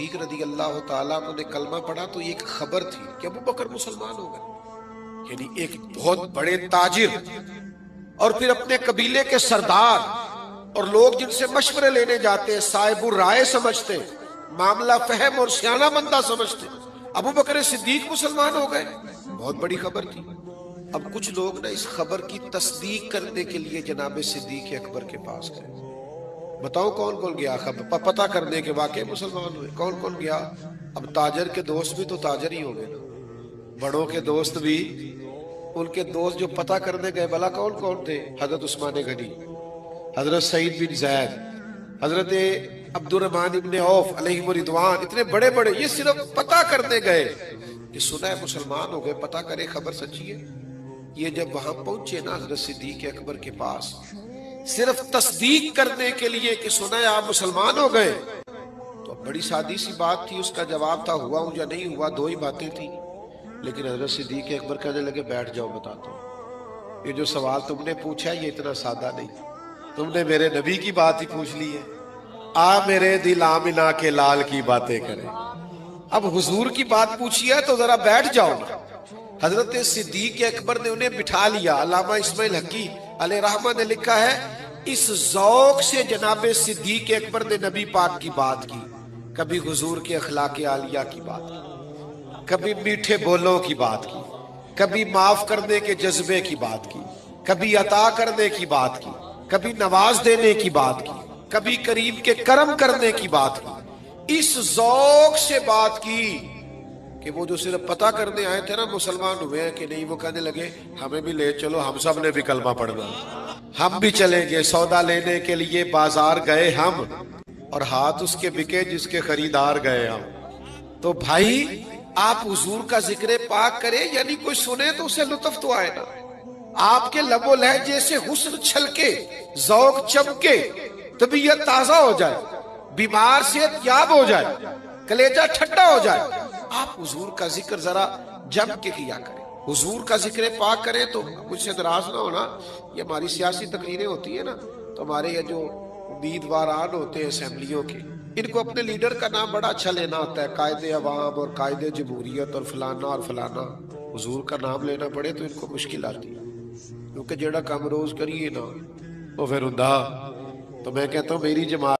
صدیق رضی اللہ تعالیٰ عنہ نے کلمہ پڑھا تو یہ ایک خبر تھی کہ ابو بکر مسلمان ہو گئے، یعنی ایک بہت بڑے تاجر اور پھر اپنے قبیلے کے سردار اور لوگ جن سے مشورے لینے جاتے صاحب الرائے سمجھتے، معاملہ فہم اور سیانہ بندہ سمجھتے، ابو بکر صدیق مسلمان ہو گئے، بہت بڑی خبر تھی۔ اب کچھ لوگ نا اس خبر کی تصدیق کرنے کے لیے جناب صدیق اکبر کے پاس گئے۔ بتاؤ کون کون گیا خبر پتہ کرنے کے واقعے مسلمان ہوئے؟ کون کون گیا؟ اب تاجر کے دوست بھی تو تاجر ہی ہو گئے نا، بڑوں کے دوست بھی، ان کے دوست جو پتہ کرنے گئے بھلا کون کون تھے؟ حضرت عثمان غنی، حضرت سعید بن زید، حضرت عبد الرحمن ابن عوف علیہ رضوان، اتنے بڑے بڑے، یہ صرف پتہ کرنے گئے کہ سنا ہے مسلمان ہو گئے، پتہ کرے خبر سچی ہے۔ یہ جب وہاں پہنچے نا حضرت صدیق اکبر کے پاس صرف تصدیق کرنے کے لیے کہ سنا ہے آپ مسلمان ہو گئے، تو بڑی سادی سی بات تھی، اس کا جواب تھا ہوا ہوں یا نہیں ہوا، دو ہی باتیں تھیں۔ لیکن حضرت صدیق اکبر کہنے لگے بیٹھ جاؤ بتاتا ہوں، یہ جو سوال تم نے پوچھا ہے یہ اتنا سادہ نہیں، تم نے میرے نبی کی بات ہی پوچھ لی ہے، آ میرے دل آمنہ کے لال کی باتیں کریں، اب حضور کی بات پوچھی ہے تو ذرا بیٹھ جاؤ نا۔ حضرت صدیق اکبر نے انہیں بٹھا لیا۔ علامہ اسماعیل حقی علیہ رحمہ نے لکھا ہے اس ذوق سے جناب صدیق اکبر نے نبی پاک کی بات کی، کبھی حضور کے اخلاق عالیہ کی بات کی، کبھی میٹھے بولوں کی بات کی، کبھی معاف کرنے کے جذبے کی بات کی، کبھی عطا کرنے کی بات کی، کبھی نواز دینے کی بات کی، کبھی قریب کے کرم کرنے کی بات کی، اس ذوق سے بات کی کہ وہ جو صرف پتہ کرنے آئے تھے نا مسلمان ہوئے ہیں کہ نہیں، وہ کہنے لگے ہمیں بھی لے چلو، ہم سب نے بھی کلمہ پڑھنا، ہم بھی چلیں گے۔ سودا لینے کے لیے بازار گئے ہم، اور ہاتھ اس کے بکے جس کے خریدار گئے ہم۔ تو بھائی آپ حضور کا ذکر پاک کریں، یعنی کوئی سنے تو اسے لطف تو آئے نا، آپ کے لب و لہجے سے حسن چھلکے، ذوق چمکے، طبیعت تازہ ہو جائے، بیمار صحت یاب ہو جائے، کلیجہ ٹھنڈا ہو جائے۔ آپ حضور کا ذکر ذرا جم کے کیا کریں، حضور کا ذکر پاک کریں۔ تو مجھ سے ناراض نہ ہونا، یہ ہماری سیاسی تقریریں ہوتی ہیں نا، تو ہمارے یہ جو امیدواران ہوتے ہیں اسمبلیوں کے، ان کو اپنے لیڈر کا نام بڑا اچھا لینا ہوتا ہے، قائد عوام اور قائد جمہوریت اور فلانا اور فلانا۔ حضور کا نام لینا پڑے تو ان کو مشکل آتی ہے، کیونکہ جیڑا کام روز کریے نا وہ پھر ہوندا۔ تو میں کہتا ہوں میری جماعت